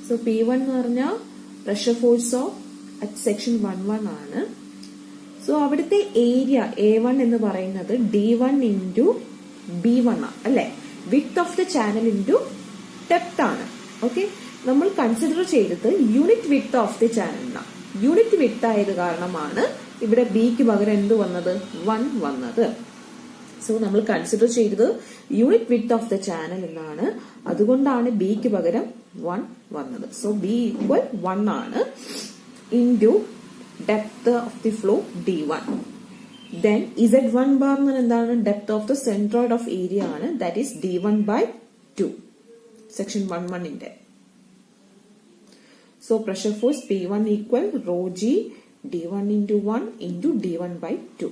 So P1 എന്ന് പറഞ്ഞാൽ pressure force of at section 1-1 ആണ്. സോ അവിടുത്തെ ഏരിയ A1 എന്ന് പറയുന്നത് D1 ഇൻറ്റു B1 ആണ് അല്ലെ. Width of the channel into depth ആണ്. ഓക്കെ, നമ്മൾ കൺസിഡർ ചെയ്തത് unit width of the channel. Unit width ആയത് കാരണമാണ് ഇവിടെ ബിക്ക് പകരം എന്ത് വന്നത്, 1 വന്നത്. സോ നമ്മൾ കൺസിഡർ ചെയ്തത് unit width of the channel എന്നാണ്, അതുകൊണ്ടാണ് ബിക്ക് പകരം 1 വന്നത്. സോ ബി ഈക്വൽ 1 ആണ് into depth of the flow D1. Then Z1 bar എന്ന് എന്താണ്, depth of the centroid of area ആണ്, that is D1/2 section 1-1 So pressure force P1 equal rho G D1 into 1 into D1/2.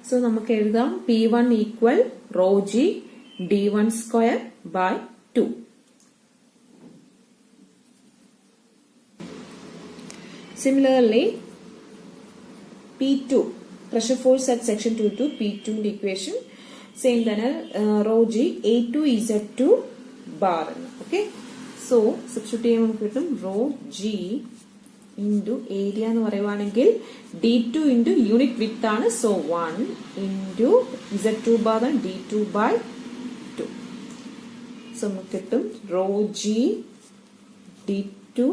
So നമുക്ക് എഴുതാം P1 equal rho G D1 square by 2. Similarly, P2 pressure force at section 2 P2 equation same തന്നെ rho G A2 Z2 bar. Okay, so substitute ചെയ്യാൻ നമുക്ക് കിട്ടും rho G into area എന്ന് പറയുവാണെങ്കിൽ D2 into unit width ആണ്, so 1 into Z2 bar D2/2. so നമുക്ക് കിട്ടും rho G D2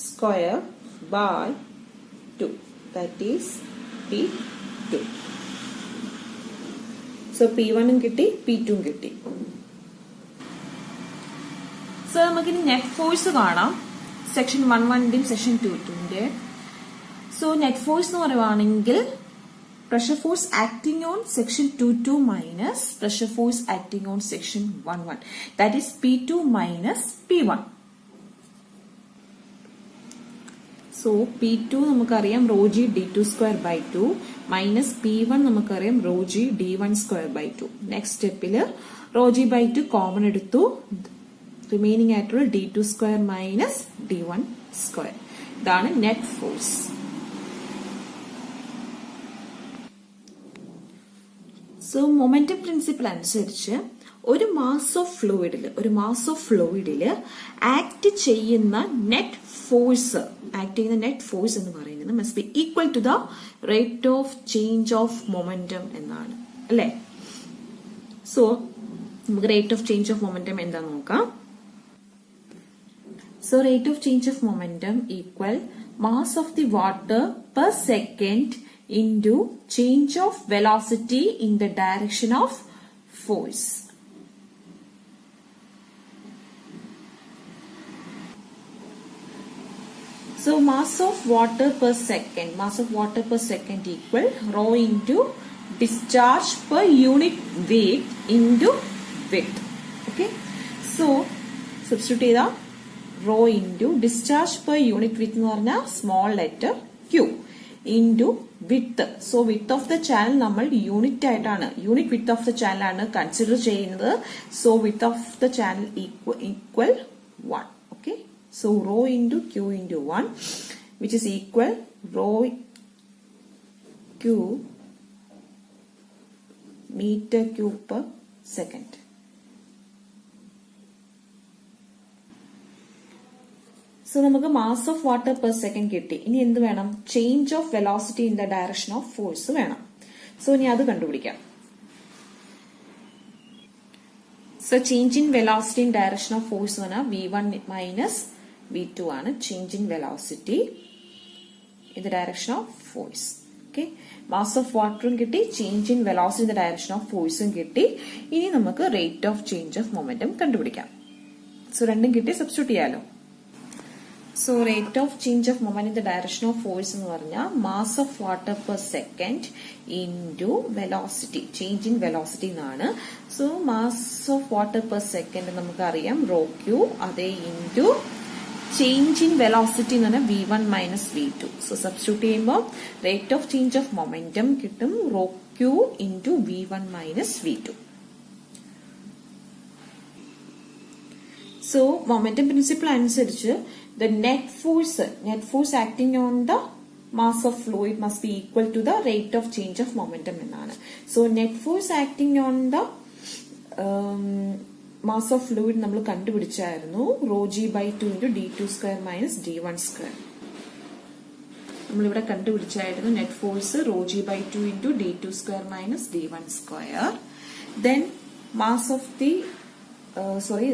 square by 2, that is P2. so P1 ഉം കിട്ടി P2 ഉം കിട്ടി. സോ നമുക്കിനി നെറ്റ് ഫോഴ്സ് കാണാം section 1-1 section 2-2. So net force എന്ന് പറയുവാണെങ്കിൽ pressure force acting on section 2-2 minus pressure force acting on section 1-1, that is P2 minus P1. So P2 നമുക്കറിയാം rho G D2 square by 2 minus P1 നമുക്കറിയാം rho G D1 square by 2. Next സ്റ്റെപ്പില് rho G by 2 common എടുത്തു, remaining ആയിട്ടുള്ള D2 square minus D1 square. ഇതാണ് net force. So momentum principle അനുസരിച്ച് ഒരു mass of ഫ്ലൂയിഡില് act ചെയ്യുന്ന net force എന്ന് പറയുന്നത് must be equal to the rate of change of momentum എന്നാണ് അല്ലെ. സോ നമുക്ക് rate of change of momentum എന്താ നോക്കാം. So rate of change of momentum equal mass of the water per second into change of velocity in the direction of force. So mass of water per second equal rho into discharge per unit weight into width. Okay, so substitute ചെയ്താ rho into discharge per unit width എന്ന് പറഞ്ഞാൽ small letter q into width. So width of the channel നമ്മൾ unit width of the channel ആണ് consider ചെയ്യുന്നത്. So width of the channel equal 1. Okay, so rho into q into 1 which is equal rho q meter cube per second. So നമുക്ക് mass of water per second കിട്ടി. ഇനി എന്ത് വേണം, change of velocity in the direction of force വേണം. So ഇനി അത് കണ്ടുപിടിക്കാം. So change in velocity in direction of force എന്ന് പറഞ്ഞാൽ V1 മൈനസ് V2 ആണ് change in velocity in the direction of force. Okay, mass of വാട്ടറും കിട്ടി, change in velocity in the direction of ഫോഴ്സും കിട്ടി. ഇനി നമുക്ക് rate of change of momentum കണ്ടുപിടിക്കാം. സോ രണ്ടും കിട്ടി, സബ്സ്റ്റിറ്റ്യൂട്ട് ചെയ്യാലോ. So rate of change of moment in the direction of force എന്ന് പറഞ്ഞാൽ mass of water per second into velocity, change in velocity എന്നാണ്. So mass of water per second നമുക്കറിയാം rho q, അതേ into change in velocity എന്ന് പറഞ്ഞാൽ V1 minus V2. So substitute ചെയ്യുമ്പോൾ rate of change of momentum കിട്ടും rho q into V1 minus V2. So momentum principle അനുസരിച്ച് the net force acting on the mass of fluid must be equal to the rate of change of momentum എന്നാണ്. So net force acting on the mass of fluid നമ്മൾ കണ്ടുപിടിച്ചായിരുന്നു. Rho g by 2 into d2 square minus d1 square. നമ്മളിവിടെ കണ്ടുപിടിച്ചായിരുന്നു net force rho g by 2 into d2 square minus d1 square. Then mass of the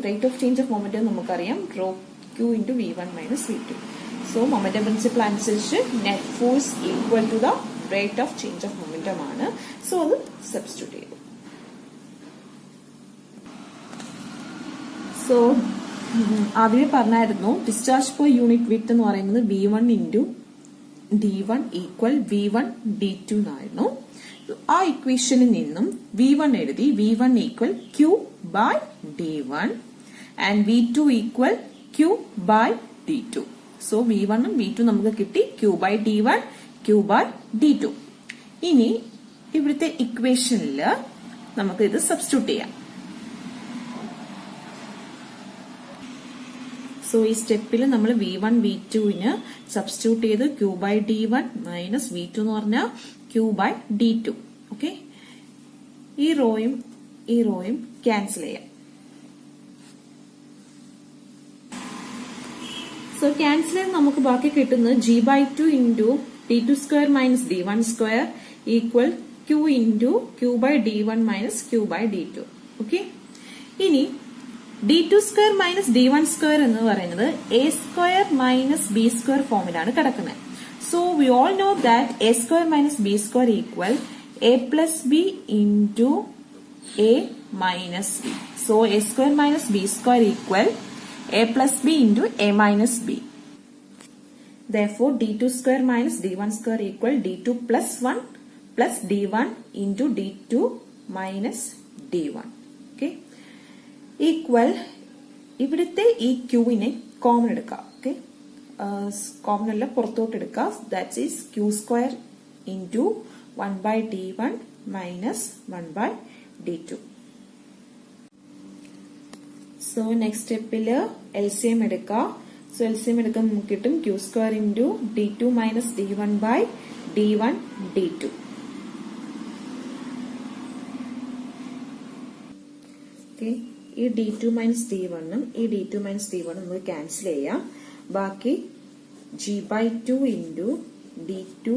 rate of change of momentum നമുക്കറിയാം rho q into v1 minus v2. So momentum principle അനുസരിച്ച് net force equal to the rate of change of momentum ആണ്. So അത് substitute ചെയ്തു. So ആദ്യമേ പറഞ്ഞായിരുന്നു discharge per unit width എന്ന് പറയുന്നത് v1 into d1 equal v1 d2 എന്നായിരുന്നു. ആ ഇക്വേഷനിൽ നിന്നും v1 എഴുതി. v1 equal q by d1 and v2 equal q by d2. So v1 ഉം v2 നമുക്ക് കിട്ടി q by d1 q by d2. ഇനി ഇവിടുത്തെ ഇക്വേഷനിൽ നമുക്ക് ഇത് സബ്സ്റ്റിറ്റ്യൂട്ട് ചെയ്യാം. സോ ഈ സ്റ്റെപ്പിൽ നമ്മൾ v1 v2ന് സബ്സ്റ്റിറ്റ്യൂട്ട് ചെയ്ത് q by d1 minus v2 എന്ന് പറഞ്ഞാൽ q ബൈ d2. ഓക്കെ, ഈ റോയും ക്യാൻസൽ ചെയ്യാം. സോ ക്യാൻസൽ ചെയ്ത് നമുക്ക് ബാക്കി കിട്ടുന്നത് g by 2 into d2 square minus d1 square equal q into q by d1 minus q by d2. Okay, ഇനി d2 square minus d1 square എന്ന് പറയുന്നത് a square minus b square ഫോമിലാണ് കിടക്കുന്നത്. So we all know that a square minus b square equal a plus b into a minus b. So a square minus b square equal a plus b into a minus b. Therefore, d2 square minus d1 square equal d2 plus 1 plus d1 into d2 minus d1. Okay. Equal, ഇവിടുത്തെ ഈ qനെ common എടുക്കാം. Okay, common അല്ല പുറത്തോട്ട് എടുക്കാം. That is q square into 1 by d1 minus 1 by d2. So next സ്റ്റെപ്പില് LCM എടുക്കാം. So LCM എടുക്കാൻ നമുക്ക് കിട്ടും q square into d2 minus d1 by d1 d2. Okay, ഈ d2 മൈനസ് d1 ഈ d2 മൈനസ് d1 നമുക്ക് cancel ചെയ്യാം. ബാക്കി g by 2 into d2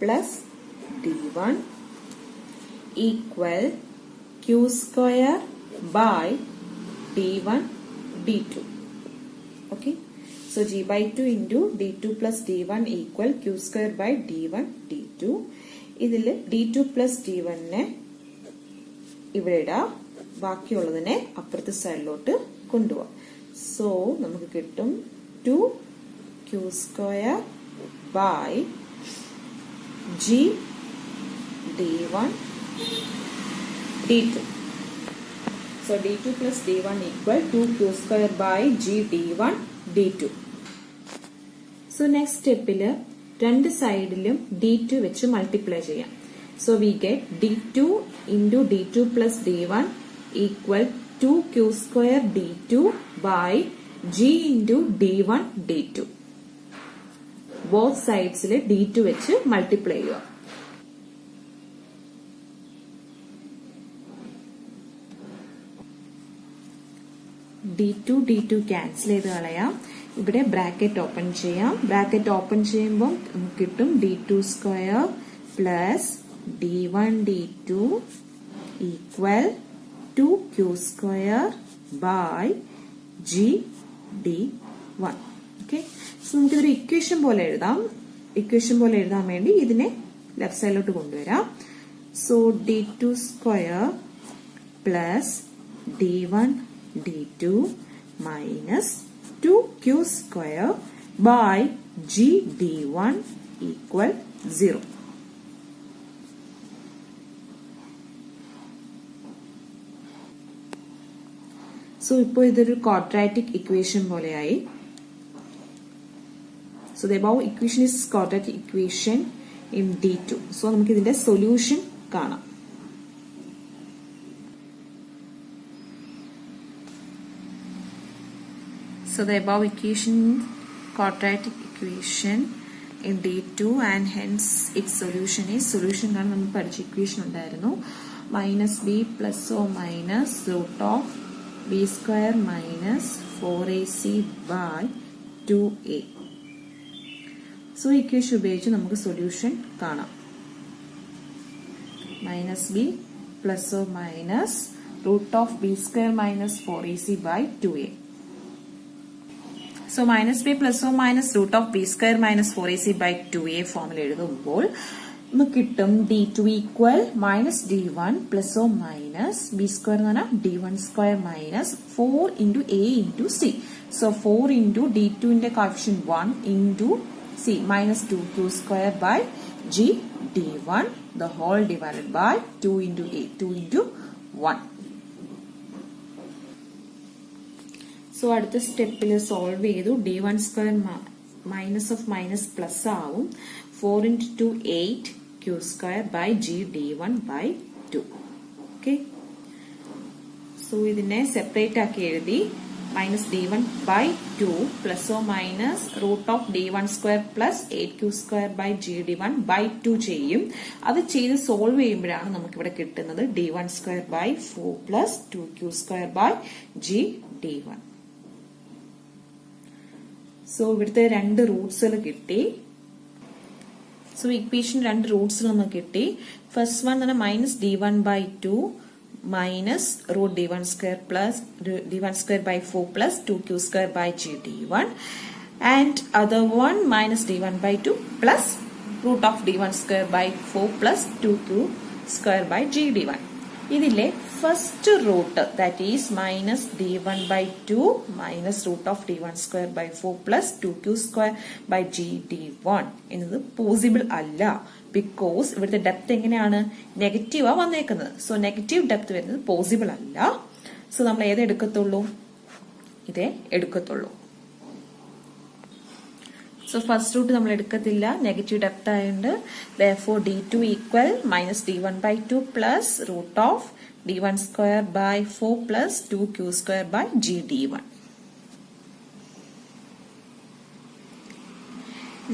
plus d1 equal q square by d1 d2. Okay, so g by 2 into d2 plus d1 equal q square by d1 d2. ഇതിൽ d2 plus d1 നെ ഇവിടെ ഇടാം, ബാക്കിയുള്ളതിനെ അപ്പുറത്തെ സൈഡിലോട്ട് കൊണ്ടുപോവാം. So നമുക്ക് കിട്ടും 2q square by g d1 d2. So d2 plus d1 equal 2q square by g d1 d2. So next stepil രണ്ട് സൈഡിലും d2 വെച്ച് മൾട്ടിപ്ലൈ ചെയ്യാം. So we get d2 into d2 plus d1 equal 2q square d2 by g into d1 d2. Both sides d2 വെച്ച് multiply ചെയ്യുക. d2 cancel ചെയ്ത് കളയാം. ഇവിടെ bracket open ചെയ്യാം. ബ്രാക്കറ്റ് ഓപ്പൺ ചെയ്യുമ്പോൾ നമുക്ക് കിട്ടും d2 square plus d1 d2 equal 2q square by g d1. Okay, so നമുക്കിതൊരു ഇക്വേഷൻ പോലെ എഴുതാം. ഇക്വേഷൻ പോലെ എഴുതാൻ വേണ്ടി ഇതിനെ ലെഫ്റ്റ് സൈഡിലോട്ട് കൊണ്ടുവരാം. So d2 square plus d1 d2 minus 2q square by g d1 equal 0. So ഇപ്പോൾ ഇതൊരു quadratic equation പോലെയായി. So the above equation is quadratic equation in d2. So നമുക്ക് ഇതിന്റെ solution കാണാം. So the above equation quadratic equation in d2 and hence its solution is solution കാണാൻ നമുക്ക് പഠിച്ച equation ഉണ്ടായിരുന്നു -b plus or minus root of b square minus 4ac by 2a. So equation ഉപയോഗിച്ച് നമുക്ക് solution കാണാം. Minus B plus or minus root of B square minus 4ac by 2a. So minus B plus or minus root of B square minus 4ac by 2a ഫോമിൽ എഴുതുമ്പോൾ നമുക്ക് കിട്ടും d2 equal minus d1 plus or minus B square എന്ന് പറഞ്ഞാൽ d1 സ്ക്വയർ minus 4 into a into c. So 4 into d2 ന്റെ coefficient 1 into c minus 2q square by g d1 the whole divided by 2 into a 2 into 1. So അടുത്ത സ്റ്റെപ്പിൽ solve ചെയ്തു d1 സ്ക്വയർ minus of minus plus ആവും 4 into 2 8 q square by g d1 by 2. Okay, so ഇതിനെ separate ആക്കി എഴുതി minus d1 by 2 plus or minus root of d1 square plus 8q square by g d1 by 2 ചെയ്യും. അത് ചെയ്ത് solve ചെയ്യുമ്പോഴാണ് നമുക്ക് ഇവിടെ കിട്ടുന്നത് d1 square by 4 plus 2q square by g d1. So ഇവിടുത്തെ രണ്ട് റൂട്ട്സുകൾ കിട്ടി. സോ ഇക്വേഷൻ രണ്ട് റൂട്ട്സ് നമുക്ക് കിട്ടി. ഫസ്റ്റ് വൺ തന്നെ minus d1 by 2 minus root d1 square plus d1 square by 4 plus 2q square by g d1 and other one minus d1 by 2 plus root of d1 square by 4 plus 2q square by g d1. ഇതിലെ first root that is minus d1 by 2 minus root of d1 square by 4 plus 2q square by g d1 എന്നത് possible അല്ല. Because ഇവിടുത്തെ depth എങ്ങനെയാണ്, നെഗറ്റീവാ വന്നേക്കുന്നത്. So negative depth വരുന്നത് possible അല്ല. So നമ്മൾ ഏത് എടുക്കത്തുള്ളൂ, ഇതേ എടുക്കത്തുള്ളൂ. സോ ഫസ്റ്റ് റൂട്ട് നമ്മൾ എടുക്കത്തില്ല, നെഗറ്റീവ് ഡെപ്ത് ആയതുകൊണ്ട്. therefore d2 equal minus d1 by 2 plus root of d1 square by 4 plus 2q square by g d1.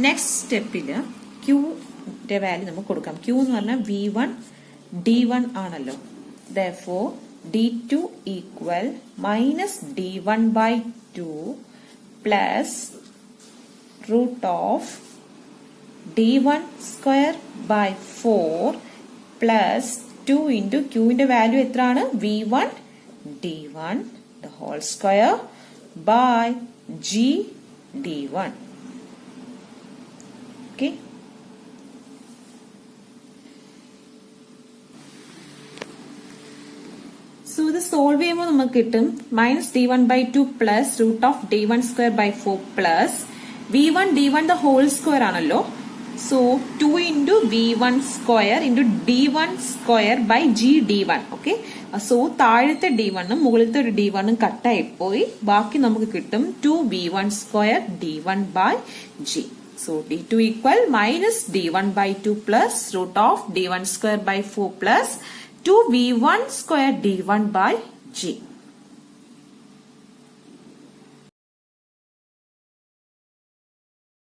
നെക്സ്റ്റ് സ്റ്റെപ്പില് q ന്റെ വാല്യൂ നമുക്ക് കൊടുക്കാം. q എന്ന് പറഞ്ഞാൽ v1 d1 ആണല്ലോ. therefore d2 equal minus d1 by 2 plus root of d1 square by 4 plus 2 into q ന്റെ value എത്രയാണ്, v1 d1 the whole square by g d1. okay, so ഇത് solve ചെയ്യുമ്പോൾ നമുക്ക് കിട്ടും minus d1 by 2 plus root of d1 square by 4 plus v1 d1 the whole square ആണല്ലോ. So 2 into v1 square into d1 square by g d1. Okay, so താഴത്തെ d1 ഉം മുകളിലത്തെ ഒരു d1 ഉം കട്ടായി പോയി. ബാക്കി നമുക്ക് കിട്ടും 2v1 square d1 by g. So d2 equal minus d1 by 2 plus root of d1 square by 4 plus 2v1 square d1 by g.